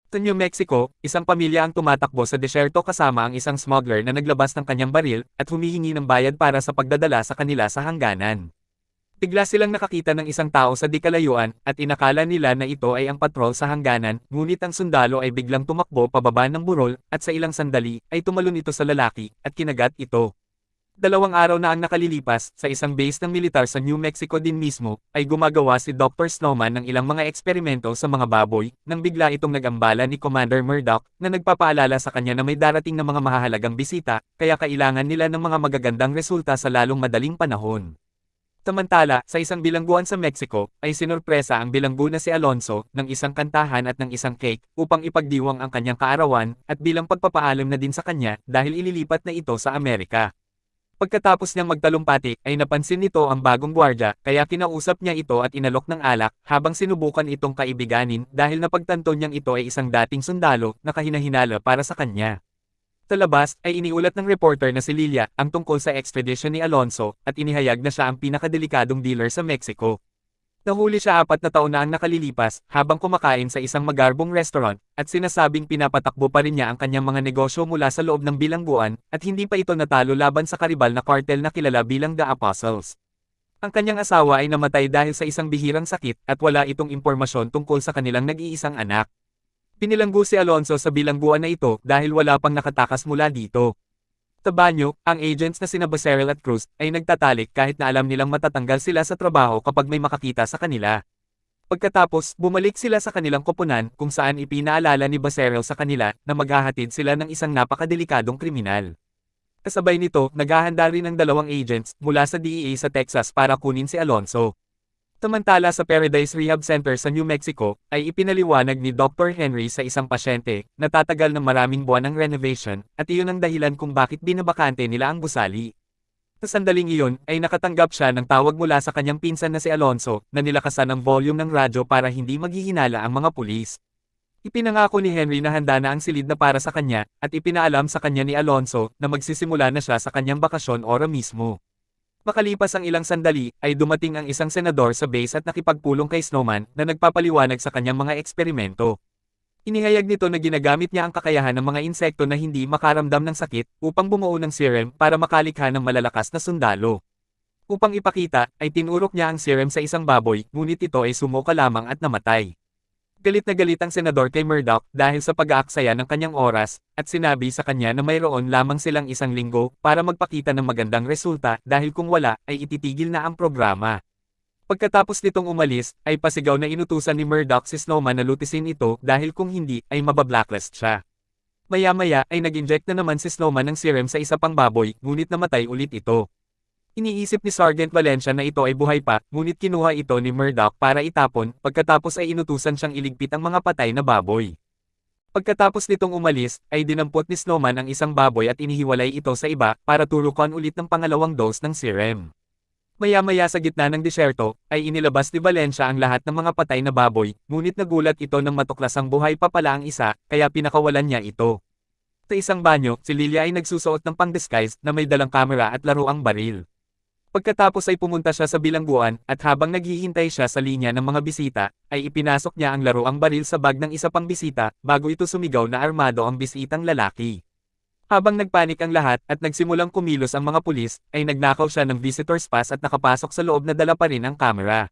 Sa New Mexico, isang pamilya ang tumatakbo sa desyerto kasama ang isang smuggler na naglabas ng kanyang baril at humihingi ng bayad para sa pagdadala sa kanila sa hangganan. Bigla silang nakakita ng isang tao sa di kalayuan at inakala nila na ito ay ang patrol sa hangganan, ngunit ang sundalo ay biglang tumakbo pababa ng burol at sa ilang sandali ay tumalon ito sa lalaki at kinagat ito. 2 araw na ang nakalilipas, sa isang base ng militar sa New Mexico din mismo, ay gumagawa si Dr. Snowman ng ilang mga eksperimento sa mga baboy, nang bigla itong nag-ambala ni Commander Murdoch, na nagpapaalala sa kanya na may darating na mga mahahalagang bisita, kaya kailangan nila ng mga magagandang resulta sa lalong madaling panahon. Samantala, sa isang bilangguan sa Mexico, ay sinurpresa ang bilanggo na si Alonso, ng isang kantahan at ng isang cake, upang ipagdiwang ang kanyang kaarawan, at bilang pagpapaalam na din sa kanya, dahil ililipat na ito sa Amerika. Pagkatapos niyang magtalumpati, ay napansin nito ang bagong gwardya, kaya kinausap niya ito at inalok ng alak, habang sinubukan itong kaibiganin dahil napagtanto niyang ito ay isang dating sundalo na kahinahinala para sa kanya. Sa labas, ay iniulat ng reporter na si Lilia ang tungkol sa expedition ni Alonso at inihayag na siya ang pinakadelikadong dealer sa Mexico. Nahuli siya 4 na taon na ang nakalilipas habang kumakain sa isang magarbong restaurant at sinasabing pinapatakbo pa rin niya ang kanyang mga negosyo mula sa loob ng bilangguan at hindi pa ito natalo laban sa karibal na kartel na kilala bilang The Apostles. Ang kanyang asawa ay namatay dahil sa isang bihirang sakit at wala itong impormasyon tungkol sa kanilang nag-iisang anak. Pinilanggo si Alonso sa bilangguan na ito dahil wala pang nakatakas mula dito. Sa banyo, ang agents na sina Becerril at Cruz ay nagtatalik kahit na alam nilang matatanggal sila sa trabaho kapag may makakita sa kanila. Pagkatapos, bumalik sila sa kanilang koponan kung saan ipinaalala ni Becerril sa kanila na maghahatid sila ng isang napakadelikadong kriminal. Kasabay nito, naghahanda rin ang 2 agents mula sa DEA sa Texas para kunin si Alonso. Samantala sa Paradise Rehab Center sa New Mexico, ay ipinaliwanag ni Dr. Henry sa isang pasyente na tatagal ng maraming buwan ang renovation at iyon ang dahilan kung bakit binabakante nila ang gusali. Sa sandaling iyon, ay nakatanggap siya ng tawag mula sa kanyang pinsan na si Alonso na nilakasan ang volume ng radyo para hindi maghihinala ang mga pulis. Ipinangako ni Henry na handa na ang silid na para sa kanya at ipinaalam sa kanya ni Alonso na magsisimula na siya sa kanyang bakasyon ora mismo. Makalipas ang ilang sandali, ay dumating ang isang senador sa base at nakipagpulong kay Snowman na nagpapaliwanag sa kanyang mga eksperimento. Inihayag nito na ginagamit niya ang kakayahan ng mga insekto na hindi makaramdam ng sakit upang bumuo ng serum para makalikha ng malalakas na sundalo. Upang ipakita, ay tinurok niya ang serum sa isang baboy, ngunit ito ay sumuka lamang at namatay. Galit na galit ang senador kay Murdoch dahil sa pag-aaksaya ng kanyang oras, at sinabi sa kanya na mayroon lamang silang 1 linggo para magpakita ng magandang resulta dahil kung wala ay ititigil na ang programa. Pagkatapos nitong umalis, ay pasigaw na inutusan ni Murdoch si Snowman na lutisin ito dahil kung hindi ay mabablacklist siya. Maya-maya ay nag-inject na naman si Snowman ng serum sa isa pang baboy, ngunit namatay ulit ito. Iniisip ni Sergeant Valencia na ito ay buhay pa, ngunit kinuha ito ni Murdoch para itapon, pagkatapos ay inutusan siyang iligpit ang mga patay na baboy. Pagkatapos nitong umalis, ay dinampot ni Snowman ang isang baboy at inihiwalay ito sa iba, para turukan ulit ng pangalawang dose ng serum. Maya-maya sa gitna ng disyerto, ay inilabas ni Valencia ang lahat ng mga patay na baboy, ngunit nagulat ito nang matuklasang buhay pa pala ang isa, kaya pinakawalan niya ito. Sa isang banyo, si Lilia ay nagsusuot ng pang-disguise na may dalang kamera at laruang baril. Pagkatapos ay pumunta siya sa bilangguan, at habang naghihintay siya sa linya ng mga bisita, ay ipinasok niya ang laruang baril sa bag ng isa pang bisita, bago ito sumigaw na armado ang bisitang lalaki. Habang nagpanik ang lahat at nagsimulang kumilos ang mga pulis, ay nagnakaw siya ng visitor's pass at nakapasok sa loob na dala pa rin ang kamera.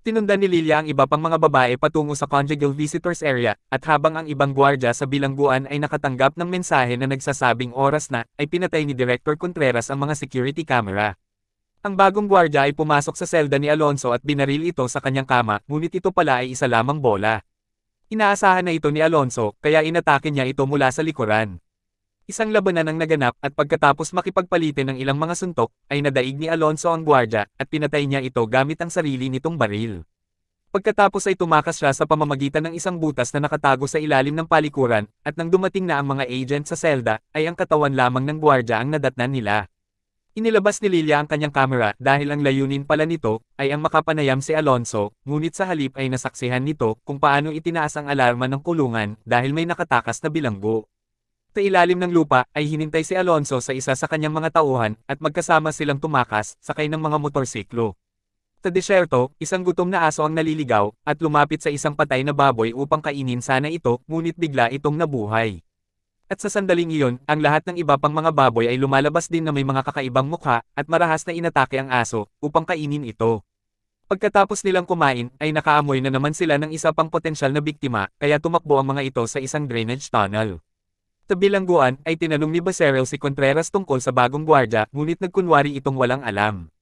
Tinundan ni Lilia ang iba pang mga babae patungo sa conjugal visitors area, at habang ang ibang gwardya sa bilangguan ay nakatanggap ng mensahe na nagsasabing oras na, ay pinatay ni Director Contreras ang mga security camera. Ang bagong gwardya ay pumasok sa selda ni Alonso at binaril ito sa kanyang kama, ngunit ito pala ay isa lamang bola. Inaasahan na ito ni Alonso, kaya inatake niya ito mula sa likuran. Isang labanan ang naganap at pagkatapos makipagpalitin ng ilang mga suntok, ay nadaig ni Alonso ang gwardya at pinatay niya ito gamit ang sarili nitong baril. Pagkatapos ay tumakas siya sa pamamagitan ng isang butas na nakatago sa ilalim ng palikuran, at nang dumating na ang mga agent sa selda, ay ang katawan lamang ng gwardya ang nadatnan nila. Inilabas ni Lilia ang kanyang kamera dahil ang layunin pala nito ay ang makapanayam si Alonso, ngunit sa halip ay nasaksihan nito kung paano itinaas ang alarma ng kulungan dahil may nakatakas na bilanggo. Sa ilalim ng lupa ay hinintay si Alonso sa isa sa kanyang mga tauhan at magkasama silang tumakas sakay ng mga motorsiklo. Sa disyerto, isang gutom na aso ang naliligaw, at lumapit sa isang patay na baboy upang kainin sana ito, ngunit bigla itong nabuhay. At sa sandaling iyon, ang lahat ng iba pang mga baboy ay lumalabas din na may mga kakaibang mukha, at marahas na inatake ang aso, upang kainin ito. Pagkatapos nilang kumain, ay nakaamoy na naman sila ng isa pang potensyal na biktima, kaya tumakbo ang mga ito sa isang drainage tunnel. Sa bilangguan, ay tinanong ni Becerril si Contreras tungkol sa bagong gwardya, ngunit nagkunwari itong walang alam.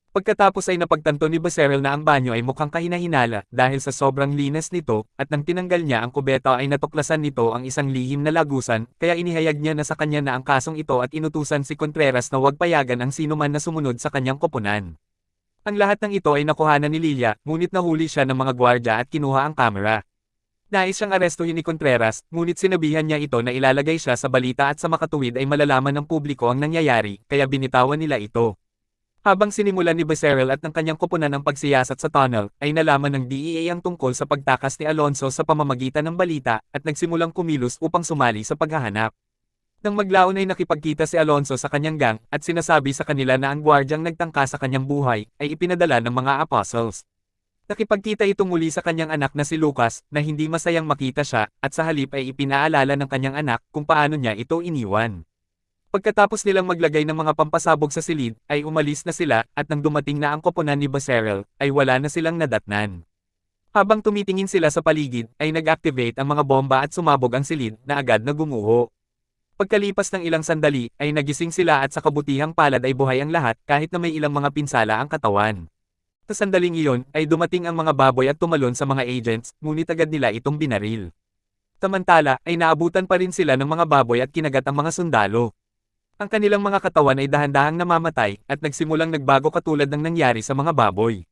Pagkatapos ay napagtanto ni Becerril na ang banyo ay mukhang kahina-hinala dahil sa sobrang linas nito, at nang tinanggal niya ang kubeta ay natuklasan nito ang isang lihim na lagusan, kaya inihayag niya na sa kanya na ang kasong ito at inutusan si Contreras na huwag payagan ang sinuman na sumunod sa kanyang koponan. Ang lahat ng ito ay nakuhanan ni Lilia, ngunit nahuli siya ng mga gwardya at kinuha ang kamera. Nais siyang arestuhin ni Contreras, ngunit sinabihan niya ito na ilalagay siya sa balita at sa makatuwid ay malalaman ng publiko ang nangyayari, kaya binitawan nila ito. Habang sinimulan ni Becerril at ng kanyang koponan ang pagsiyasat sa tunnel, ay nalaman ng DEA ang tungkol sa pagtakas ni Alonso sa pamamagitan ng balita, at nagsimulang kumilos upang sumali sa paghahanap. Nang maglaon ay nakipagkita si Alonso sa kanyang gang, at sinasabi sa kanila na ang gwardyang nagtangka sa kanyang buhay, ay ipinadala ng mga apostles. Nakipagkita ito muli sa kanyang anak na si Lucas, na hindi masayang makita siya, at sa halip ay ipinaalala ng kanyang anak kung paano niya ito iniwan. Pagkatapos nilang maglagay ng mga pampasabog sa silid, ay umalis na sila, at nang dumating na ang koponan ni Becerril, ay wala na silang nadatnan. Habang tumitingin sila sa paligid, ay nag-activate ang mga bomba at sumabog ang silid, na agad na gumuho. Pagkalipas ng ilang sandali, ay nagising sila at sa kabutihang palad ay buhay ang lahat, kahit na may ilang mga pinsala ang katawan. Sa sandaling iyon, ay dumating ang mga baboy at tumalon sa mga agents, ngunit agad nila itong binaril. Samantala, ay naabutan pa rin sila ng mga baboy at kinagat ang mga sundalo. Ang kanilang mga katawan ay dahan-dahang namamatay, at nagsimulang nagbago katulad ng nangyari sa mga baboy.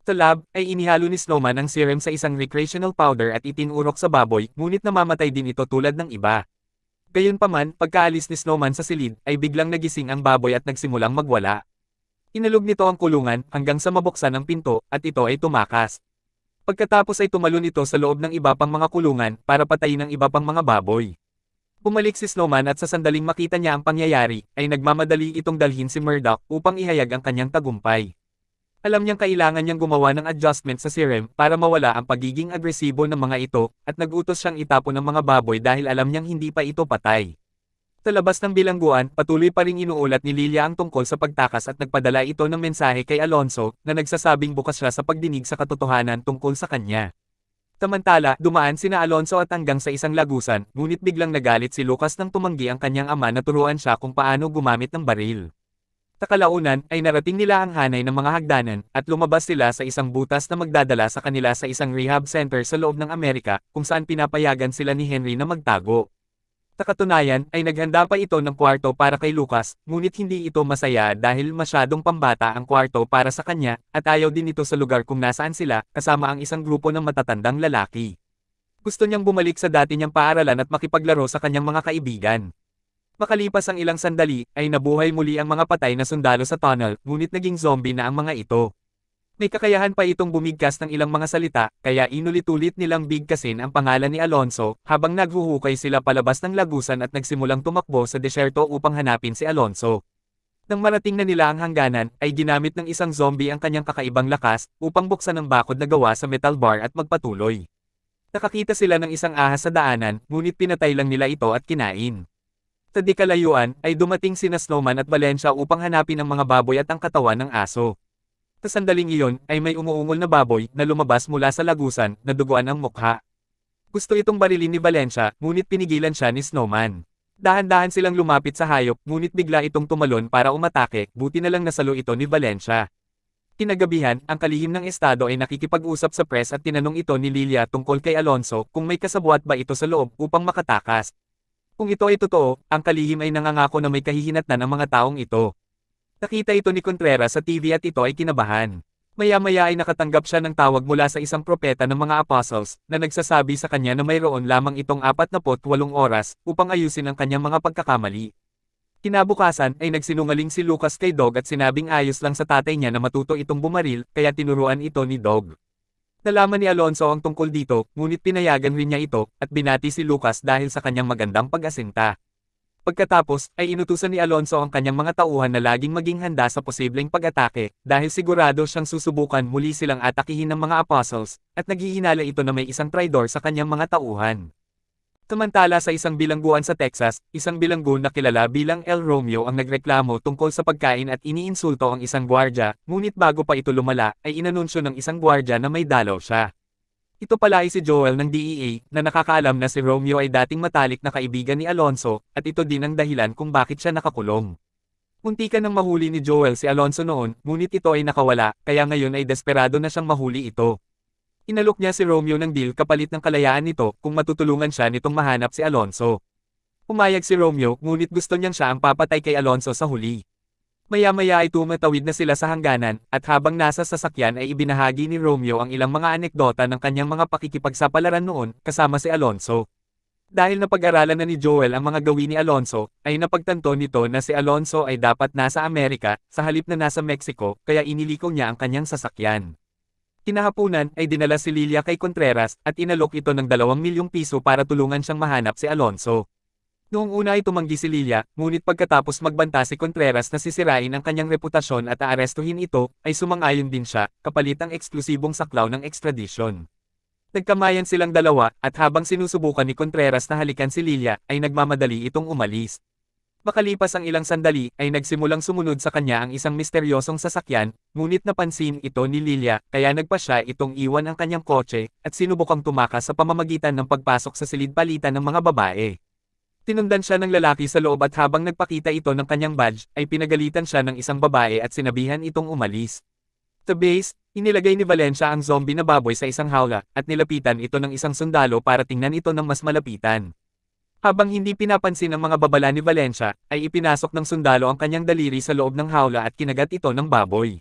Sa lab, ay inihalo ni Snowman ang serum sa isang recreational powder at itinurok sa baboy, ngunit namamatay din ito tulad ng iba. Gayunpaman, pagkaalis ni Snowman sa silid, ay biglang nagising ang baboy at nagsimulang magwala. Inalog nito ang kulungan, hanggang sa mabuksan ang pinto, at ito ay tumakas. Pagkatapos ay tumalon ito sa loob ng iba pang mga kulungan, para patayin ang iba pang mga baboy. Bumalik si Snowman at sa sandaling makita niya ang pangyayari, ay nagmamadali itong dalhin si Murdoch upang ihayag ang kanyang tagumpay. Alam niyang kailangan niyang gumawa ng adjustment sa serum para mawala ang pagiging agresibo ng mga ito, at nag-utos siyang itapon ng mga baboy dahil alam niyang hindi pa ito patay. Sa labas ng bilangguan, patuloy pa ring inuulat ni Lilia ang tungkol sa pagtakas at nagpadala ito ng mensahe kay Alonso, na nagsasabing bukas siya sa pagdinig sa katotohanan tungkol sa kanya. Samantala, dumaan sina Alonso at hanggang sa isang lagusan, ngunit biglang nagalit si Lucas nang tumanggi ang kanyang ama na turuan siya kung paano gumamit ng baril. Sa kalaunan, ay narating nila ang hanay ng mga hagdanan, at lumabas sila sa isang butas na magdadala sa kanila sa isang rehab center sa loob ng Amerika, kung saan pinapayagan sila ni Henry na magtago. Sa katunayan, ay naghanda pa ito ng kwarto para kay Lucas, ngunit hindi ito masaya dahil masyadong pambata ang kwarto para sa kanya, at ayaw din ito sa lugar kung nasaan sila, kasama ang isang grupo ng matatandang lalaki. Gusto niyang bumalik sa dati niyang paaralan at makipaglaro sa kanyang mga kaibigan. Makalipas ang ilang sandali, ay nabuhay muli ang mga patay na sundalo sa tunnel, ngunit naging zombie na ang mga ito. May kakayahan pa itong bumigkas ng ilang mga salita, kaya inulit-ulit nilang bigkasin ang pangalan ni Alonso, habang naghuhukay sila palabas ng lagusan at nagsimulang tumakbo sa desyerto upang hanapin si Alonso. Nang marating na nila ang hangganan, ay ginamit ng isang zombie ang kanyang kakaibang lakas, upang buksan ang bakod na gawa sa metal bar at magpatuloy. Nakakita sila ng isang ahas sa daanan, ngunit pinatay lang nila ito at kinain. Sa di kalayuan, ay dumating sina Snowman at Valencia upang hanapin ang mga baboy at ang katawan ng aso. Sa sandaling iyon, ay may umuungol na baboy na lumabas mula sa lagusan, na duguan ang mukha. Gusto itong barilin ni Valencia, ngunit pinigilan siya ni Snowman. Dahan-dahan silang lumapit sa hayop, ngunit bigla itong tumalon para umatake, buti na lang nasalo ito ni Valencia. Kinagabihan, ang kalihim ng estado ay nakikipag-usap sa press at tinanong ito ni Lilia tungkol kay Alonso kung may kasabwat ba ito sa loob upang makatakas. Kung ito ay totoo, ang kalihim ay nangangako na may kahihinatnan ang mga taong ito. Nakita ito ni Contreras sa TV at ito ay kinabahan. Maya-maya ay nakatanggap siya ng tawag mula sa isang propeta ng mga apostles, na nagsasabi sa kanya na mayroon lamang itong 48 oras, upang ayusin ang kanyang mga pagkakamali. Kinabukasan ay nagsinungaling si Lucas kay Dog at sinabing ayos lang sa tatay niya na matuto itong bumaril, kaya tinuruan ito ni Dog. Nalaman ni Alonso ang tungkol dito, ngunit pinayagan rin niya ito, at binati si Lucas dahil sa kanyang magandang pag-asinta. Pagkatapos, ay inutusan ni Alonso ang kanyang mga tauhan na laging maging handa sa posibleng pag-atake, dahil sigurado siyang susubukan muli silang atakihin ng mga apostles, at naghihinala ito na may isang traidor sa kanyang mga tauhan. Samantala sa isang bilangguan sa Texas, isang bilanggo na kilala bilang El Romeo ang nagreklamo tungkol sa pagkain at iniinsulto ang isang gwardya, ngunit bago pa ito lumala, ay inanunsyo ng isang gwardya na may dalaw siya. Ito pala ay si Joel ng DEA, na nakakaalam na si Romeo ay dating matalik na kaibigan ni Alonso, at ito din ang dahilan kung bakit siya nakakulong. Muntikan nang mahuli ni Joel si Alonso noon, ngunit ito ay nakawala, kaya ngayon ay desperado na siyang mahuli ito. Inalok niya si Romeo ng deal kapalit ng kalayaan nito kung matutulungan siya nitong mahanap si Alonso. Pumayag si Romeo, ngunit gusto niyang siya ang papatay kay Alonso sa huli. Maya-maya ay tumatawid na sila sa hangganan, at habang nasa sasakyan ay ibinahagi ni Romeo ang ilang mga anekdota ng kanyang mga pakikipagsapalaran noon, kasama si Alonso. Dahil napag-aralan na ni Joel ang mga gawin ni Alonso, ay napagtanto nito na si Alonso ay dapat nasa Amerika, sa halip na nasa Mexico, kaya iniliko niya ang kanyang sasakyan. Kinahapunan ay dinala si Lilia kay Contreras, at inalok ito ng 2 milyong piso para tulungan siyang mahanap si Alonso. Noong una ay tumanggi si Lilia, ngunit pagkatapos magbanta si Contreras na sisirain ang kanyang reputasyon at aarestuhin ito, ay sumang-ayon din siya, kapalit ang eksklusibong saklaw ng extradition. Nagkamayan silang dalawa, at habang sinusubukan ni Contreras na halikan si Lilia, ay nagmamadali itong umalis. Makalipas ang ilang sandali, ay nagsimulang sumunod sa kanya ang isang misteryosong sasakyan, ngunit napansin ito ni Lilia, kaya nagpasya itong iwan ang kanyang kotse, at sinubukang tumakas sa pamamagitan ng pagpasok sa silid-palitan ng mga babae. Tinundan siya ng lalaki sa loob at habang nagpakita ito ng kanyang badge, ay pinagalitan siya ng isang babae at sinabihan itong umalis. Sa base, inilagay ni Valencia ang zombie na baboy sa isang hawla, at nilapitan ito ng isang sundalo para tingnan ito ng mas malapitan. Habang hindi pinapansin ang mga babala ni Valencia, ay ipinasok ng sundalo ang kanyang daliri sa loob ng hawla at kinagat ito ng baboy.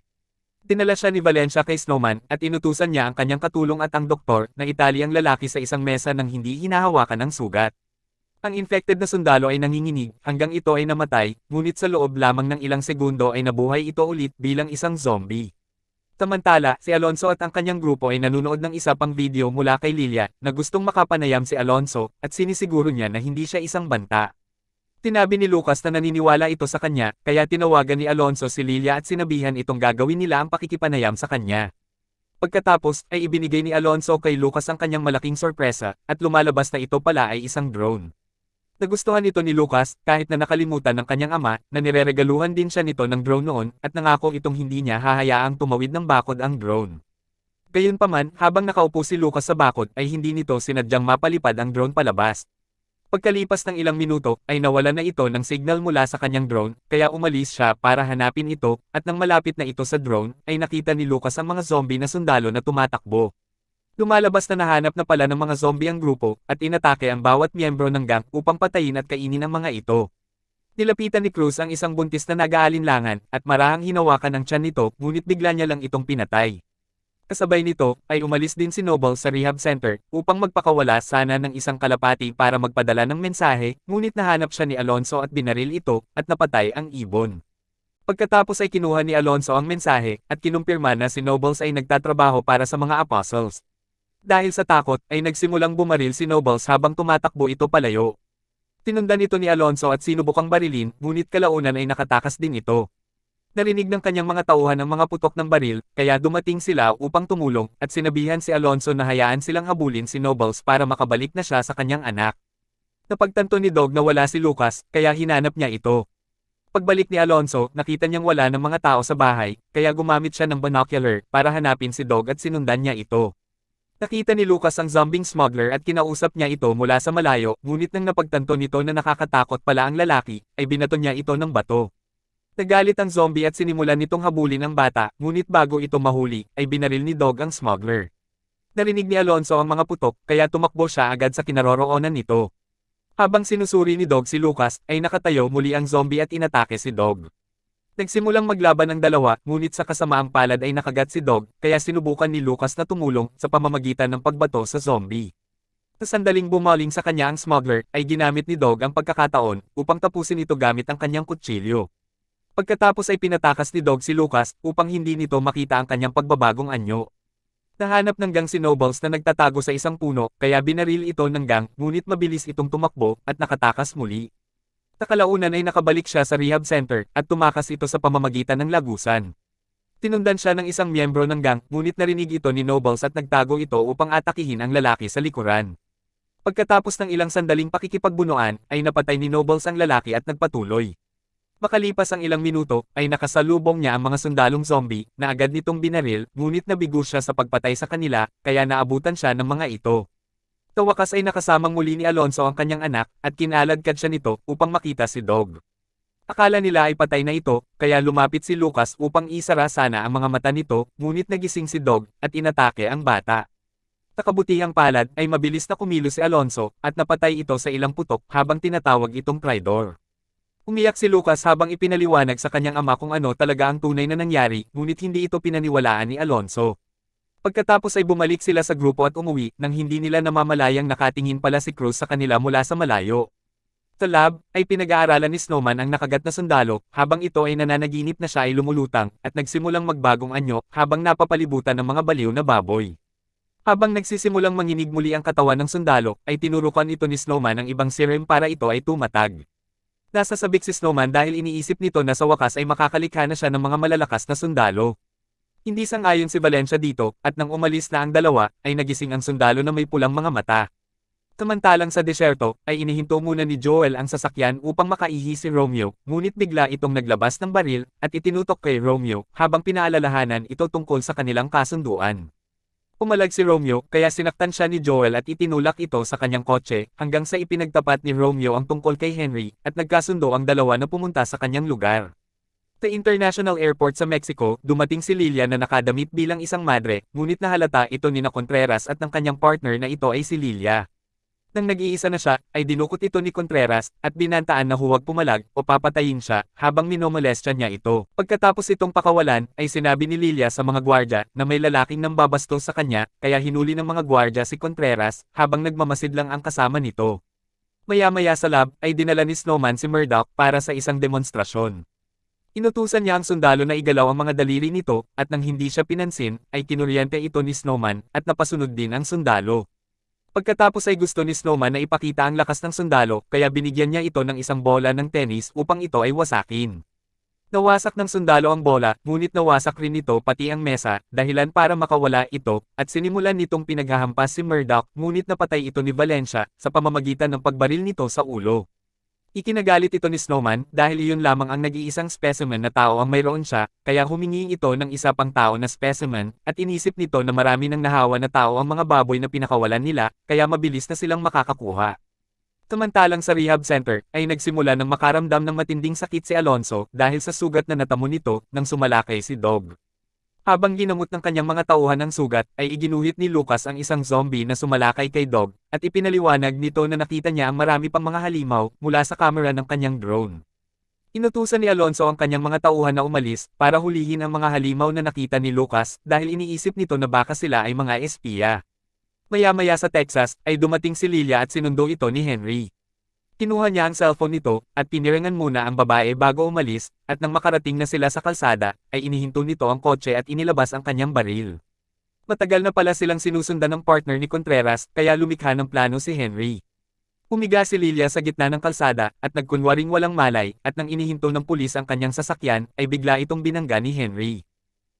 Dinala siya ni Valencia kay Snowman, at inutusan niya ang kanyang katulong at ang doktor, na itali ang lalaki sa isang mesa nang hindi hinahawakan ng sugat. Ang infected na sundalo ay nanginginig, hanggang ito ay namatay, ngunit sa loob lamang ng ilang segundo ay nabuhay ito ulit bilang isang zombie. Samantala, si Alonso at ang kanyang grupo ay nanunood ng isa pang video mula kay Lilia, na gustong makapanayam si Alonso, at sinisiguro niya na hindi siya isang banta. Tinabi ni Lucas na naniniwala ito sa kanya, kaya tinawagan ni Alonso si Lilia at sinabihan itong gagawin nila ang pakikipanayam sa kanya. Pagkatapos, ay ibinigay ni Alonso kay Lucas ang kanyang malaking sorpresa, at lumalabas na ito pala ay isang drone. Nagustuhan ito ni Lucas, kahit na nakalimutan ng kanyang ama, na nireregaluhan din siya nito ng drone noon, at nangako itong hindi niya hahayaang tumawid ng bakod ang drone. Gayunpaman, habang nakaupo si Lucas sa bakod, ay hindi nito sinadyang mapalipad ang drone palabas. Pagkalipas ng ilang minuto, ay nawala na ito ng signal mula sa kanyang drone, kaya umalis siya para hanapin ito, at nang malapit na ito sa drone, ay nakita ni Lucas ang mga zombie na sundalo na tumatakbo. Lumalabas na nahanap na pala ng mga zombie ang grupo, at inatake ang bawat miyembro ng gang upang patayin at kainin ang mga ito. Nilapitan ni Cruz ang isang buntis na nag-aalinlangan, at marahang hinawakan ang tiyan nito, ngunit bigla niya lang itong pinatay. Kasabay nito, ay umalis din si Noble sa rehab center, upang magpakawala sana ng isang kalapati para magpadala ng mensahe, ngunit nahanap siya ni Alonso at binaril ito, at napatay ang ibon. Pagkatapos ay kinuha ni Alonso ang mensahe, at kinumpirma na si Nobles ay nagtatrabaho para sa mga apostles. Dahil sa takot, ay nagsimulang bumaril si Nobles habang tumatakbo ito palayo. Tinundan ito ni Alonso at sinubukang barilin, ngunit kalaunan ay nakatakas din ito. Narinig ng kanyang mga tauhan ang mga putok ng baril, kaya dumating sila upang tumulong, at sinabihan si Alonso na hayaan silang habulin si Nobles para makabalik na siya sa kanyang anak. Napagtanto ni Dog na wala si Lucas, kaya hinanap niya ito. Pagbalik ni Alonso, nakita niyang wala ng mga tao sa bahay, kaya gumamit siya ng binocular para hanapin si Dog at sinundan niya ito. Nakita ni Lucas ang zombie smuggler at kinausap niya ito mula sa malayo, ngunit nang napagtanto nito na nakakatakot pala ang lalaki, ay binato niya ito ng bato. Nagalit ang zombie at sinimulan nitong habulin ang bata, ngunit bago ito mahuli, ay binaril ni Dog ang smuggler. Narinig ni Alonso ang mga putok, kaya tumakbo siya agad sa kinaroroonan nito. Habang sinusuri ni Dog si Lucas, ay nakatayo muli ang zombie at inatake si Dog. Nagsimulang maglaban ang dalawa, ngunit sa kasamaang palad ay nakagat si Dog, kaya sinubukan ni Lucas na tumulong sa pamamagitan ng pagbato sa zombie. Sa sandaling bumaling sa kanya ang smuggler, ay ginamit ni Dog ang pagkakataon upang tapusin ito gamit ang kanyang kutsilyo. Pagkatapos ay pinatakas ni Dog si Lucas upang hindi nito makita ang kanyang pagbabagong anyo. Nahanap ng gang si Nobles na nagtatago sa isang puno, kaya binaril ito ng gang, ngunit mabilis itong tumakbo at nakatakas muli. Takalaunan ay nakabalik siya sa rehab center at tumakas ito sa pamamagitan ng lagusan. Tinundan siya ng isang miyembro ng gang, ngunit narinig ito ni Nobles at nagtago ito upang atakihin ang lalaki sa likuran. Pagkatapos ng ilang sandaling pakikipagbunuan, ay napatay ni Nobles ang lalaki at nagpatuloy. Makalipas ang ilang minuto, ay nakasalubong niya ang mga sundalong zombie, na agad nitong binaril, ngunit nabigo siya sa pagpatay sa kanila, kaya naabutan siya ng mga ito. Sa wakas ay nakasamang muli ni Alonso ang kanyang anak, at kinaladkad siya nito, upang makita si Dog. Akala nila ay patay na ito, kaya lumapit si Lucas upang isara sana ang mga mata nito, ngunit nagising si Dog, at inatake ang bata. Sa kabutihang palad, ay mabilis na kumilos si Alonso, at napatay ito sa ilang putok, habang tinatawag itong Pridor. Umiyak si Lucas habang ipinaliwanag sa kanyang ama kung ano talaga ang tunay na nangyari, ngunit hindi ito pinaniwalaan ni Alonso. Pagkatapos ay bumalik sila sa grupo at umuwi, nang hindi nila namamalayang nakatingin pala si Cruz sa kanila mula sa malayo. Sa lab, ay pinag-aaralan ni Snowman ang nakagat na sundalo, habang ito ay nananaginip na siya ay lumulutang, at nagsimulang magbagong anyo, habang napapalibutan ng mga baliw na baboy. Habang nagsisimulang manginig muli ang katawan ng sundalo, ay tinurukan ito ni Snowman ang ibang serum para ito ay tumatag. Nasasabik si Snowman dahil iniisip nito na sa wakas ay makakalikha na siya ng mga malalakas na sundalo. Hindi sang-ayon si Valencia dito, at nang umalis na ang dalawa, ay nagising ang sundalo na may pulang mga mata. Samantalang sa desyerto, ay inihinto muna ni Joel ang sasakyan upang makaihi si Romeo, ngunit bigla itong naglabas ng baril, at itinutok kay Romeo, habang pinaalalahanan ito tungkol sa kanilang kasunduan. Pumalag si Romeo, kaya sinaktan siya ni Joel at itinulak ito sa kanyang kotse, hanggang sa ipinagtapat ni Romeo ang tungkol kay Henry, at nagkasundo ang dalawa na pumunta sa kanyang lugar. Sa International Airport sa Mexico, dumating si Lilia na nakadamit bilang isang madre, ngunit nahalata ito ni Contreras at ng kanyang partner na ito ay si Lilia. Nang nag-iisa na siya, ay dinukot ito ni Contreras, at binantaan na huwag pumalag, o papatayin siya, habang minomolestya niya ito. Pagkatapos itong pakawalan, ay sinabi ni Lilia sa mga gwardya, na may lalaking nambabastos sa kanya, kaya hinuli ng mga gwardya si Contreras, habang nagmamasid lang ang kasama nito. Maya-maya sa lab, ay dinala ni Snowman si Murdoch para sa isang demonstrasyon. Inutusan niya ang sundalo na igalaw ang mga daliri nito, at nang hindi siya pinansin, ay kinuryente ito ni Snowman, at napasunod din ang sundalo. Pagkatapos ay gusto ni Snowman na ipakita ang lakas ng sundalo, kaya binigyan niya ito ng isang bola ng tennis upang ito ay wasakin. Nawasak ng sundalo ang bola, ngunit nawasak rin ito pati ang mesa, dahilan para makawala ito, at sinimulan nitong pinaghahampas si Murdoch, ngunit napatay ito ni Valencia, sa pamamagitan ng pagbaril nito sa ulo. Ikinagalit ito ni Snowman dahil iyon lamang ang nag-iisang specimen na tao ang mayroon siya, kaya humingi ito ng isa pang tao na specimen, at inisip nito na marami ng nahawa na tao ang mga baboy na pinakawalan nila, kaya mabilis na silang makakakuha. Samantalang sa rehab center, ay nagsimula ng makaramdam ng matinding sakit si Alonso dahil sa sugat na natamo nito nang sumalakay si Dog. Habang ginamot ng kanyang mga tauhan ng sugat, ay iginuhit ni Lucas ang isang zombie na sumalakay kay Dog, at ipinaliwanag nito na nakita niya ang marami pang mga halimaw mula sa kamera ng kanyang drone. Inutusan ni Alonso ang kanyang mga tauhan na umalis para hulihin ang mga halimaw na nakita ni Lucas dahil iniisip nito na baka sila ay mga espiya. Maya-maya sa Texas, ay dumating si Lilia at sinundo ito ni Henry. Kinuha niya ang cellphone nito, at piniringan muna ang babae bago umalis, at nang makarating na sila sa kalsada, ay inihinto nito ang kotse at inilabas ang kanyang baril. Matagal na pala silang sinusundan ng partner ni Contreras, kaya lumikha ng plano si Henry. Humiga si Lilia sa gitna ng kalsada, at nagkunwaring walang malay, at nang inihinto ng pulis ang kanyang sasakyan, ay bigla itong binangga ni Henry.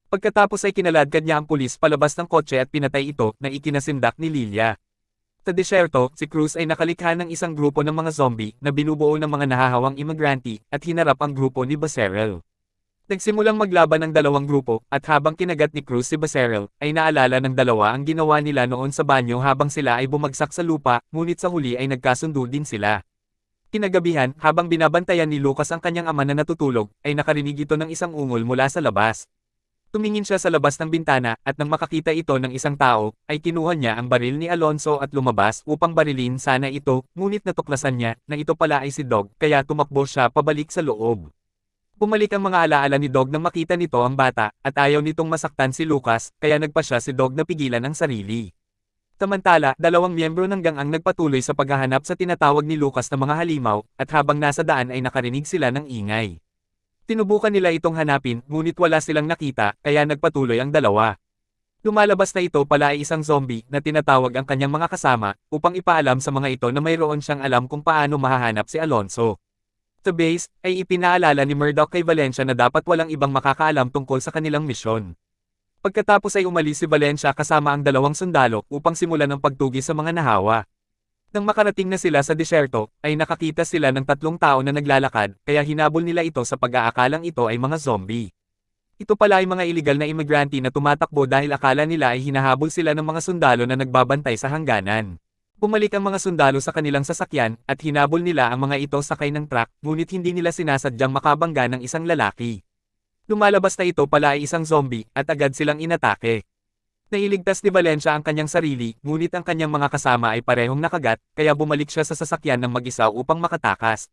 Pagkatapos ay kinaladkad niya ang pulis palabas ng kotse at pinatay ito na ikinasindak ni Lilia. Sa desyerto, si Cruz ay nakalikha ng isang grupo ng mga zombie na binubuo ng mga nahahawang imigrante, at hinarap ang grupo ni Becerril. Nagsimulang maglaban ang dalawang grupo, at habang kinagat ni Cruz si Becerril, ay naalala ng dalawa ang ginawa nila noon sa banyo habang sila ay bumagsak sa lupa, ngunit sa huli ay nagkasundo din sila. Kinagabihan, habang binabantayan ni Lucas ang kanyang ama na natutulog, ay nakarinig ito ng isang ungol mula sa labas. Tumingin siya sa labas ng bintana, at nang makakita ito ng isang tao, ay kinuha niya ang baril ni Alonso at lumabas upang barilin sana ito, ngunit natuklasan niya na ito pala ay si Dog, kaya tumakbo siya pabalik sa loob. Bumalik ang mga alaala ni Dog nang makita nito ang bata, at ayaw nitong masaktan si Lucas, kaya nagpa siya si Dog na pigilan ang sarili. Samantala, dalawang miyembro ng gang ang nagpatuloy sa paghahanap sa tinatawag ni Lucas na mga halimaw, at habang nasa daan ay nakarinig sila ng ingay. Tinubukan nila itong hanapin, ngunit wala silang nakita, kaya nagpatuloy ang dalawa. Lumalabas na ito pala ay isang zombie na tinatawag ang kanyang mga kasama, upang ipaalam sa mga ito na mayroon siyang alam kung paano mahahanap si Alonso. Sa base, ay ipinaalala ni Murdoch kay Valencia na dapat walang ibang makakaalam tungkol sa kanilang misyon. Pagkatapos ay umalis si Valencia kasama ang dalawang sundalo upang simulan ang pagtugis sa mga nahawa. Nang makarating na sila sa disyerto, ay nakakita sila ng tatlong tao na naglalakad, kaya hinabol nila ito sa pag-aakalang ito ay mga zombie. Ito pala ay mga iligal na imigrante na tumatakbo dahil akala nila ay hinahabol sila ng mga sundalo na nagbabantay sa hangganan. Bumalik ang mga sundalo sa kanilang sasakyan, at hinabol nila ang mga ito sakay ng truck, ngunit hindi nila sinasadyang makabangga ng isang lalaki. Lumalabas na ito pala ay isang zombie, at agad silang inatake. Nailigtas ni Valencia ang kanyang sarili, ngunit ang kanyang mga kasama ay parehong nakagat, kaya bumalik siya sa sasakyan ng mag-isa upang makatakas.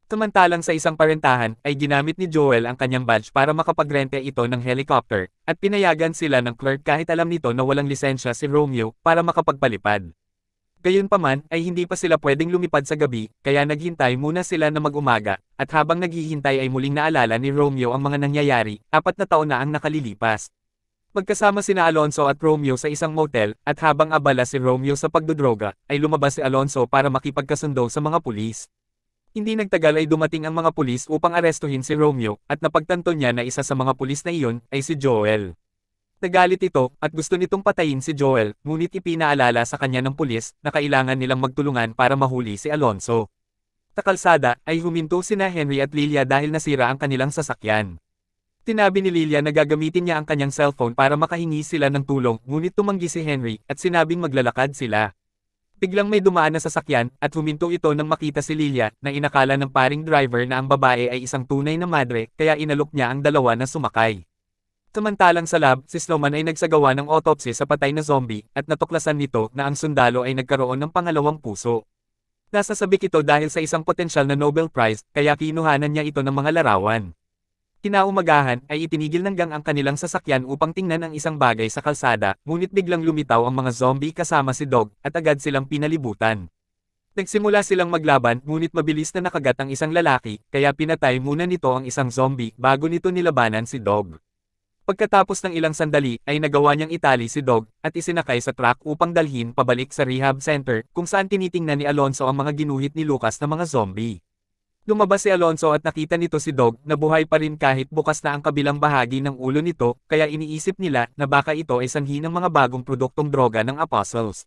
Samantalang sa isang parentahan, ay ginamit ni Joel ang kanyang badge para makapagrente ito ng helicopter, at pinayagan sila ng clerk kahit alam nito na walang lisensya si Romeo para makapagpalipad. Gayunpaman, ay hindi pa sila pwedeng lumipad sa gabi, kaya naghintay muna sila na mag-umaga, at habang naghihintay ay muling naalala ni Romeo ang mga nangyayari, 4 na taon na ang nakalilipas. Magkasama sina Alonso at Romeo sa isang motel, at habang abala si Romeo sa pagdodroga, ay lumabas si Alonso para makipagkasundo sa mga pulis. Hindi nagtagal ay dumating ang mga pulis upang arestuhin si Romeo, at napagtanto niya na isa sa mga pulis na iyon ay si Joel. Nagalit ito, at gusto nitong patayin si Joel, ngunit ipinaalala sa kanya ng pulis na kailangan nilang magtulungan para mahuli si Alonso. Sa kalsada, ay huminto sina Henry at Lilia dahil nasira ang kanilang sasakyan. Tinabi ni Lilia na gagamitin niya ang kanyang cellphone para makahingi sila ng tulong, ngunit tumanggi si Henry, at sinabing maglalakad sila. Biglang may dumaan na sasakyan, at huminto ito nang makita si Lilia, na inakala ng paring driver na ang babae ay isang tunay na madre, kaya inalok niya ang dalawa na sumakay. Samantalang sa lab, si Snowman ay nagsagawa ng autopsy sa patay na zombie, at natuklasan nito na ang sundalo ay nagkaroon ng pangalawang puso. Nasasabik ito dahil sa isang potensyal na Nobel Prize, kaya kinuhanan niya ito ng mga larawan. Kinaumagahan ay itinigil ng gang ang kanilang sasakyan upang tingnan ang isang bagay sa kalsada, ngunit biglang lumitaw ang mga zombie kasama si Dog, at agad silang pinalibutan. Nagsimula silang maglaban, ngunit mabilis na nakagat ang isang lalaki, kaya pinatay muna nito ang isang zombie bago nito nilabanan si Dog. Pagkatapos ng ilang sandali, ay nagawa niyang itali si Dog, at isinakay sa truck upang dalhin pabalik sa rehab center, kung saan tinitingnan ni Alonso ang mga ginuhit ni Lucas na mga zombie. Lumabas si Alonso at nakita nito si Dog na buhay pa rin kahit bukas na ang kabilang bahagi ng ulo nito, kaya iniisip nila na baka ito ay sanhi ng mga bagong produktong droga ng Apostles.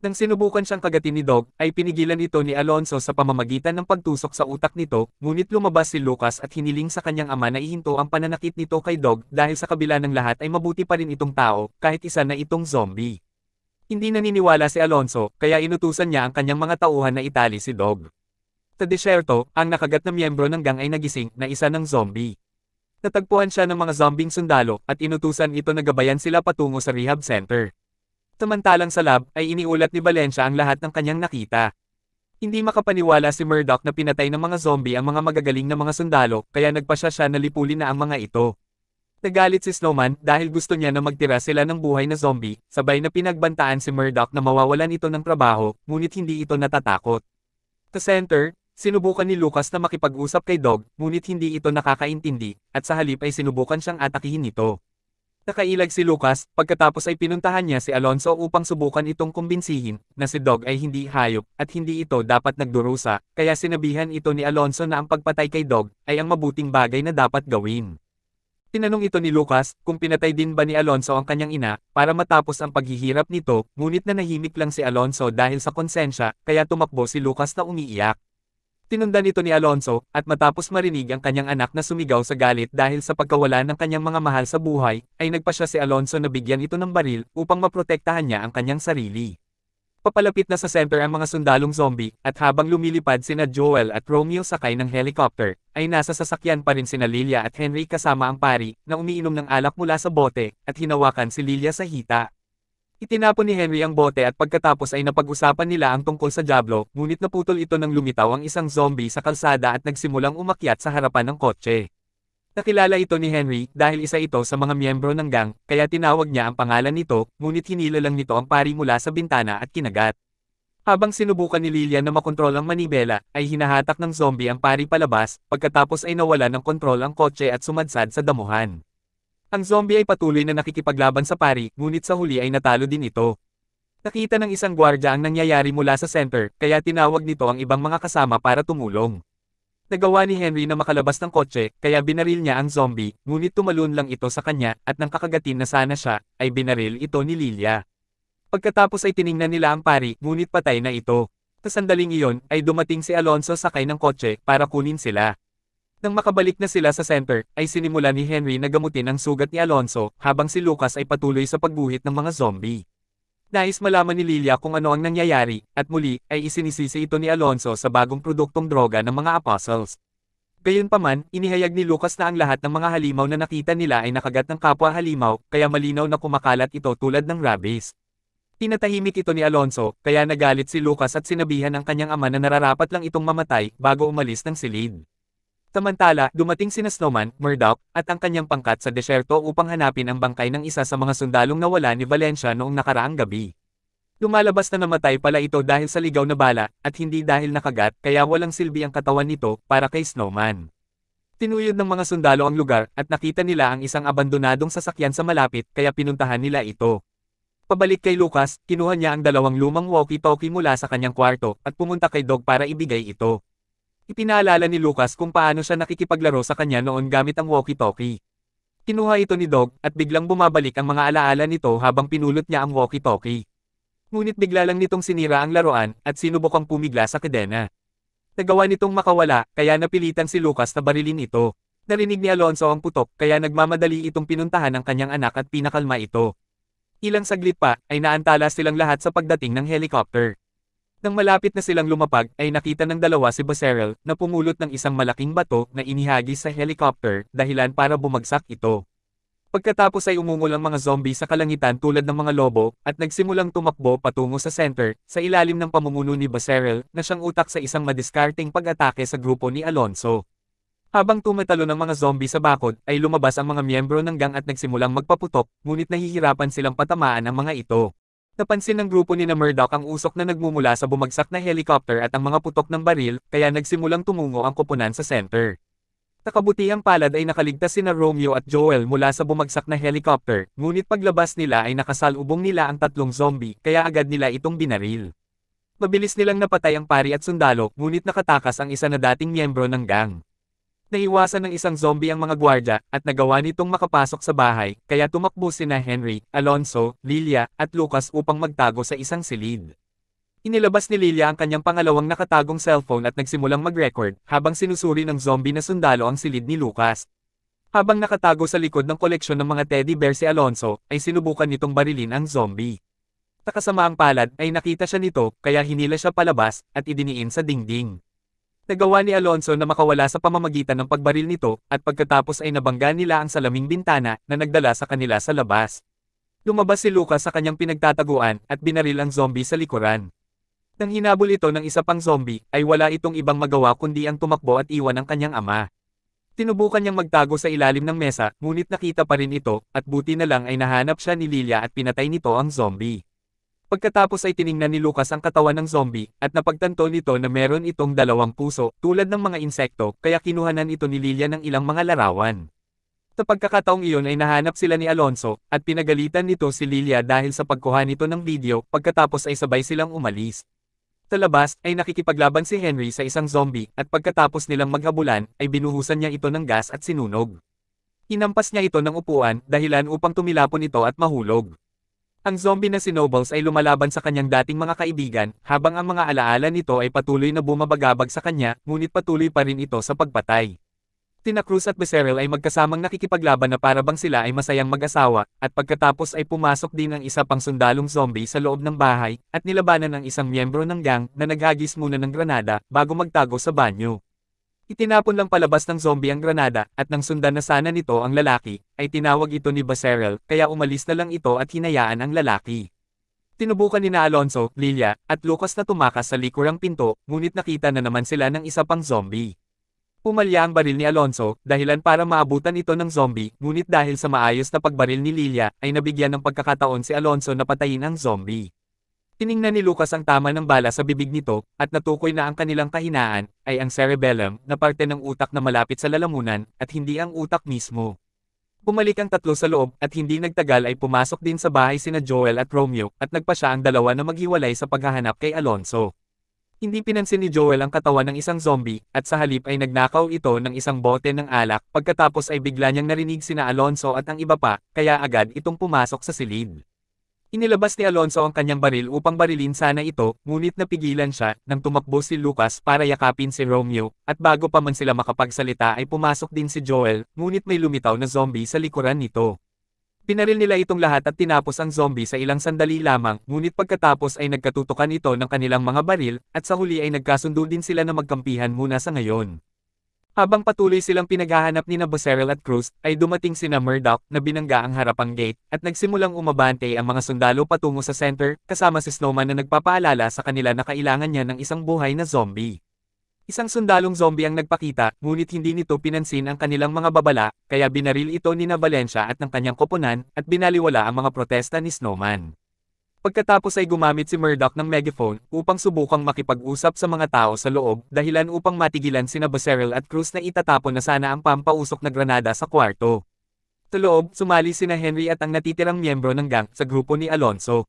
Nang sinubukan siyang kagatin ni Dog, ay pinigilan ito ni Alonso sa pamamagitan ng pagtusok sa utak nito, ngunit lumabas si Lucas at hiniling sa kanyang ama na ihinto ang pananakit nito kay Dog dahil sa kabila ng lahat ay mabuti pa rin itong tao, kahit isa na itong zombie. Hindi naniniwala si Alonso, kaya inutusan niya ang kanyang mga tauhan na itali si Dog. Sa disyerto, ang nakagat na miyembro ng gang ay nagising na isa ng zombie. Natagpuan siya ng mga zombing sundalo, at inutusan ito na gabayan sila patungo sa rehab center. Samantalang sa lab, ay iniulat ni Valencia ang lahat ng kanyang nakita. Hindi makapaniwala si Murdoch na pinatay ng mga zombie ang mga magagaling na mga sundalo, kaya nagpasya siya na lipulin na ang mga ito. Nagalit si Snowman dahil gusto niya na magtira sila ng buhay na zombie, sabay na pinagbantaan si Murdoch na mawawalan ito ng trabaho, ngunit hindi ito natatakot. Sa center, sinubukan ni Lucas na makipag-usap kay Dog, ngunit hindi ito nakakaintindi, at sa halip ay sinubukan siyang atakihin nito. Nakailag si Lucas, pagkatapos ay pinuntahan niya si Alonso upang subukan itong kumbinsihin na si Dog ay hindi hayop, at hindi ito dapat nagdurusa, kaya sinabihan ito ni Alonso na ang pagpatay kay Dog ay ang mabuting bagay na dapat gawin. Tinanong ito ni Lucas kung pinatay din ba ni Alonso ang kanyang ina, para matapos ang paghihirap nito, ngunit nanahimik lang si Alonso dahil sa konsensya, kaya tumakbo si Lucas na umiiyak. Tinundan ito ni Alonso, at matapos marinig ang kanyang anak na sumigaw sa galit dahil sa pagkawala ng kanyang mga mahal sa buhay, ay nagpasya si Alonso na bigyan ito ng baril upang maprotektahan niya ang kanyang sarili. Papalapit na sa center ang mga sundalong zombie, at habang lumilipad sina Joel at Romeo sakay ng helicopter, ay nasa sasakyan pa rin sina Lilia at Henry kasama ang pari, na umiinom ng alak mula sa bote, at hinawakan si Lilia sa hita. Itinapon ni Henry ang bote at pagkatapos ay napag-usapan nila ang tungkol sa Diablo, ngunit naputol ito nang lumitaw ang isang zombie sa kalsada at nagsimulang umakyat sa harapan ng kotse. Nakilala ito ni Henry dahil isa ito sa mga miyembro ng gang, kaya tinawag niya ang pangalan nito, ngunit hinila lang nito ang pari mula sa bintana at kinagat. Habang sinubukan ni Lilian na makontrol ang manibela, ay hinahatak ng zombie ang pari palabas, pagkatapos ay nawala ng kontrol ang kotse at sumadsad sa damuhan. Ang zombie ay patuloy na nakikipaglaban sa pari, ngunit sa huli ay natalo din ito. Nakita ng isang gwardya ang nangyayari mula sa center, kaya tinawag nito ang ibang mga kasama para tumulong. Nagawa ni Henry na makalabas ng kotse, kaya binaril niya ang zombie, ngunit tumalon lang ito sa kanya, at nang kakagatin na sana siya, ay binaril ito ni Lilia. Pagkatapos ay tiningnan nila ang pari, ngunit patay na ito. Sa sandaling iyon, ay dumating si Alonso sakay ng kotse, para kunin sila. Nang makabalik na sila sa center, ay sinimula ni Henry na gamutin ang sugat ni Alonso, habang si Lucas ay patuloy sa pagguhit ng mga zombie. Nais malaman ni Lilia kung ano ang nangyayari, at muli, ay isinisisi ito ni Alonso sa bagong produktong droga ng mga apostles. Gayunpaman, inihayag ni Lucas na ang lahat ng mga halimaw na nakita nila ay nakagat ng kapwa halimaw, kaya malinaw na kumakalat ito tulad ng rabies. Tinatahimik ito ni Alonso, kaya nagalit si Lucas at sinabihan ang kanyang ama na nararapat lang itong mamatay bago umalis ng silid. Samantala, dumating sina Snowman, Murdoch, at ang kanyang pangkat sa desyerto upang hanapin ang bangkay ng isa sa mga sundalong nawala ni Valencia noong nakaraang gabi. Lumalabas na namatay pala ito dahil sa ligaw na bala, at hindi dahil nakagat, kaya walang silbi ang katawan nito, para kay Snowman. Tinuyod ng mga sundalo ang lugar, at nakita nila ang isang abandonadong sasakyan sa malapit, kaya pinuntahan nila ito. Pabalik kay Lucas, kinuha niya ang dalawang lumang walkie-talkie mula sa kanyang kwarto, at pumunta kay Dog para ibigay ito. Ipinaalala ni Lucas kung paano siya nakikipaglaro sa kanya noon gamit ang walkie-talkie. Kinuha ito ni Dog, at biglang bumabalik ang mga alaala nito habang pinulot niya ang walkie-talkie. Ngunit bigla lang nitong sinira ang laruan, at sinubukang pumigla sa kadena. Nagawa nitong makawala, kaya napilitan si Lucas na barilin ito. Narinig ni Alonso ang putok, kaya nagmamadali itong pinuntahan ng kanyang anak at pinakalma ito. Ilang saglit pa, ay naantala silang lahat sa pagdating ng helicopter. Nang malapit na silang lumapag, ay nakita ng dalawa si Becerril, na pumulot ng isang malaking bato na inihagis sa helicopter, dahilan para bumagsak ito. Pagkatapos ay umungol ang mga zombie sa kalangitan tulad ng mga lobo, at nagsimulang tumakbo patungo sa center, sa ilalim ng pamumuno ni Becerril, na siyang utak sa isang madiskarteng pag-atake sa grupo ni Alonso. Habang tumatalo ng mga zombie sa bakod, ay lumabas ang mga miyembro ng gang at nagsimulang magpaputok, ngunit nahihirapan silang patamaan ang mga ito. Napansin ng grupo ni Murdoch ang usok na nagmumula sa bumagsak na helicopter at ang mga putok ng baril, kaya nagsimulang tumungo ang koponan sa center. Nakabutihang palad ay nakaligtas sina Romeo at Joel mula sa bumagsak na helicopter, ngunit paglabas nila ay nakasalubong nila ang tatlong zombie, kaya agad nila itong binaril. Mabilis nilang napatay ang pari at sundalo, ngunit nakatakas ang isa na dating miyembro ng gang. Naiwasan ng isang zombie ang mga gwardya, at nagawa nitong makapasok sa bahay, kaya tumakbo sina Henry, Alonso, Lilia, at Lucas upang magtago sa isang silid. Inilabas ni Lilia ang kanyang pangalawang nakatagong cellphone at nagsimulang mag-record, habang sinusuri ng zombie na sundalo ang silid ni Lucas. Habang nakatago sa likod ng koleksyon ng mga teddy bear si Alonso, ay sinubukan nitong barilin ang zombie. Sa kasamaang palad, ay nakita siya nito, kaya hinila siya palabas, at idiniin sa dingding. Nagawa ni Alonso na makawala sa pamamagitan ng pagbaril nito, at pagkatapos ay nabangga nila ang salaming bintana na nagdala sa kanila sa labas. Lumabas si Lucas sa kanyang pinagtataguan, at binaril ang zombie sa likuran. Nang hinabol ito ng isa pang zombie, ay wala itong ibang magawa kundi ang tumakbo at iwan ang kanyang ama. Tinubukan niyang magtago sa ilalim ng mesa, ngunit nakita pa rin ito, at buti na lang ay nahanap siya ni Lilia at pinatay nito ang zombie. Pagkatapos ay tiningnan ni Lucas ang katawan ng zombie, at napagtanto nito na meron itong dalawang puso, tulad ng mga insekto, kaya kinuhanan ito ni Lilia ng ilang mga larawan. Sa pagkakataong iyon ay nahanap sila ni Alonso, at pinagalitan nito si Lilia dahil sa pagkuha nito ng video, pagkatapos ay sabay silang umalis. Sa labas, ay nakikipaglaban si Henry sa isang zombie, at pagkatapos nilang maghabulan, ay binuhusan niya ito ng gas at sinunog. Hinampas niya ito ng upuan, dahilan upang tumilapon ito at mahulog. Ang zombie na si Nobles ay lumalaban sa kanyang dating mga kaibigan, habang ang mga alaala nito ay patuloy na bumabagabag sa kanya, ngunit patuloy pa rin ito sa pagpatay. Tina Cruz at Becerril ay magkasamang nakikipaglaban na para bang sila ay masayang mag-asawa, at pagkatapos ay pumasok din ang isa pang sundalong zombie sa loob ng bahay, at nilabanan ng isang miyembro ng gang na naghagis muna ng granada bago magtago sa banyo. Itinapon lang palabas ng zombie ang granada, at nang sundan na sana nito ang lalaki, ay tinawag ito ni Becerril, kaya umalis na lang ito at hinayaan ang lalaki. Tinubukan ni Alonso, Lilia, at Lucas na tumakas sa likurang pinto, ngunit nakita na naman sila ng isa pang zombie. Pumalya ang baril ni Alonso, dahilan para maabutan ito ng zombie, ngunit dahil sa maayos na pagbaril ni Lilia, ay nabigyan ng pagkakataon si Alonso na patayin ang zombie. Tiningnan ni Lucas ang tama ng bala sa bibig nito, at natukoy na ang kanilang kahinaan, ay ang cerebellum, na parte ng utak na malapit sa lalamunan, at hindi ang utak mismo. Bumalik ang tatlo sa loob, at hindi nagtagal ay pumasok din sa bahay sina Joel at Romeo, at nagpa siya ang dalawa na maghiwalay sa paghahanap kay Alonso. Hindi pinansin ni Joel ang katawan ng isang zombie, at sa halip ay nagnakaw ito ng isang bote ng alak, pagkatapos ay bigla niyang narinig sina Alonso at ang iba pa, kaya agad itong pumasok sa silid. Inilabas ni Alonso ang kanyang baril upang barilin sana ito, ngunit napigilan siya, nang tumakbo si Lucas para yakapin si Romeo, at bago pa man sila makapagsalita ay pumasok din si Joel, ngunit may lumitaw na zombie sa likuran nito. Pinaril nila itong lahat at tinapos ang zombie sa ilang sandali lamang, ngunit pagkatapos ay nagkatutukan ito ng kanilang mga baril, at sa huli ay nagkasundo din sila na magkampihan muna sa ngayon. Habang patuloy silang pinaghahanap ni Becerril at Cruz, ay dumating sina Murdoch na binangga ang harapang gate, at nagsimulang umabante ang mga sundalo patungo sa center, kasama si Snowman na nagpapaalala sa kanila na kailangan niya ng isang buhay na zombie. Isang sundalong zombie ang nagpakita, ngunit hindi nito pinansin ang kanilang mga babala, kaya binaril ito ni Valencia at ng kanyang koponan, at binaliwala ang mga protesta ni Snowman. Pagkatapos ay gumamit si Murdoch ng megaphone upang subukang makipag-usap sa mga tao sa loob, dahilan upang matigilan sina Becerril at Cruz na itatapon na sana ang pampausok na granada sa kwarto. Sa loob, sumali sina Henry at ang natitirang miyembro ng gang sa grupo ni Alonso.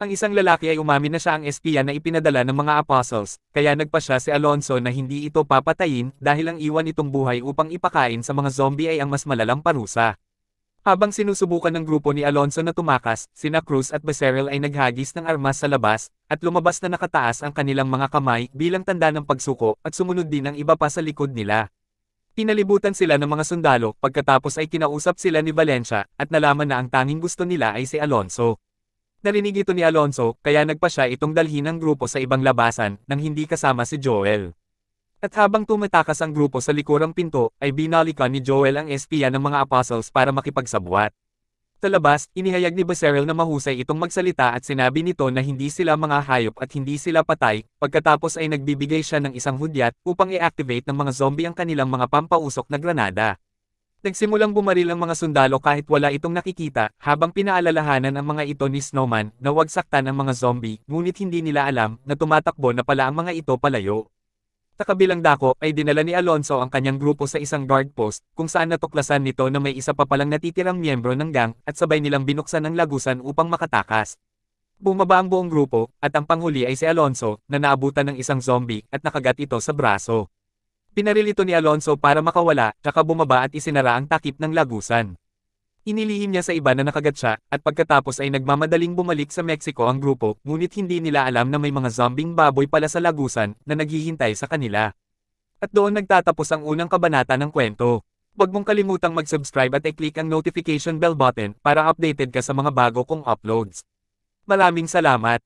Ang isang lalaki ay umamin na siya ang espiya na ipinadala ng mga apostles, kaya nagpasya si Alonso na hindi ito papatayin dahil ang iwan itong buhay upang ipakain sa mga zombie ay ang mas malalang parusa. Habang sinusubukan ng grupo ni Alonso na tumakas, sina Cruz at Becerril ay naghagis ng armas sa labas, at lumabas na nakataas ang kanilang mga kamay bilang tanda ng pagsuko, at sumunod din ang iba pa sa likod nila. Pinalibutan sila ng mga sundalo, pagkatapos ay kinausap sila ni Valencia, at nalaman na ang tanging gusto nila ay si Alonso. Narinig ito ni Alonso, kaya nagpa siya itong dalhin ang grupo sa ibang labasan, nang hindi kasama si Joel. At habang tumatakas ang grupo sa likurang pinto, ay binalikan ni Joel ang espiya ng mga apostles para makipagsabwat. Sa labas, inihayag ni Becerril na mahusay itong magsalita at sinabi nito na hindi sila mga hayop at hindi sila patay, pagkatapos ay nagbibigay siya ng isang hudyat upang i-activate ng mga zombie ang kanilang mga pampausok na granada. Nagsimulang bumaril ang mga sundalo kahit wala itong nakikita, habang pinaalalahanan ang mga ito ni Snowman na huwag saktan ang mga zombie, ngunit hindi nila alam na tumatakbo na pala ang mga ito palayo. Sa kabilang dako ay dinala ni Alonso ang kanyang grupo sa isang guard post, kung saan natuklasan nito na may isa pa palang natitirang miyembro ng gang, at sabay nilang binuksan ang lagusan upang makatakas. Bumaba ang buong grupo, at ang panghuli ay si Alonso, na naabutan ng isang zombie, at nakagat ito sa braso. Pinaril ito ni Alonso para makawala, tsaka bumaba at isinara ang takip ng lagusan. Inilihim niya sa iba na nakagat siya, at pagkatapos ay nagmamadaling bumalik sa Mexico ang grupo, ngunit hindi nila alam na may mga zombing baboy pala sa lagusan, na naghihintay sa kanila. At doon nagtatapos ang unang kabanata ng kwento. Huwag mong kalimutang mag-subscribe at i-click ang notification bell button para updated ka sa mga bago kong uploads. Maraming salamat!